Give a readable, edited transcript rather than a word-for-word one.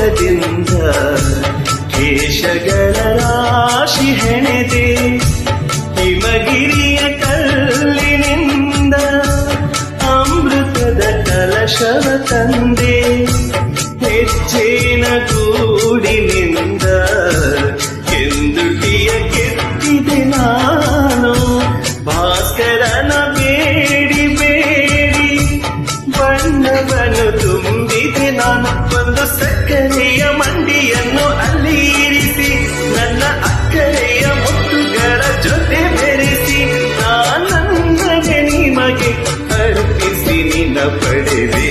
ಮೋಹದಿಂದ ಕೇಶಗಳ ರಾಶಿ ಹೆಣೆದೆ ಹಿಮಗಿರಿಯ ಕಲ್ಲಿನಿಂದ ಅಮೃತದ ಕಲಶವ ತಂದೆ ಹೆಚ್ಚೇನ ಗೂಡಿನಿಂದ ಕೆಂದುಟಿಯ ಕೆತ್ತಿದೆ ನಾನು ಭಾಸ್ಕರನ ಬೇಡಿ ಬೇಡಿ ಬಣ್ಣವನ್ನು ತುಂಬಿದೆ ನಾನು ಒಂದು ಸಕ್ಕರೆಯ ಮಂಡಿಯನ್ನು ಅಲ್ಲಿ ಇರಿಸಿ ನನ್ನ ಅಕ್ಕರೆಯ ಮುತ್ತುಗಳ ಜೊತೆ ಬೆರೆಸಿ ನಾನಂದರೆ ನಿಮಗೆ ಅರ್ಪಿಸಿ ನಿನ್ನ ಪಡೆದೆ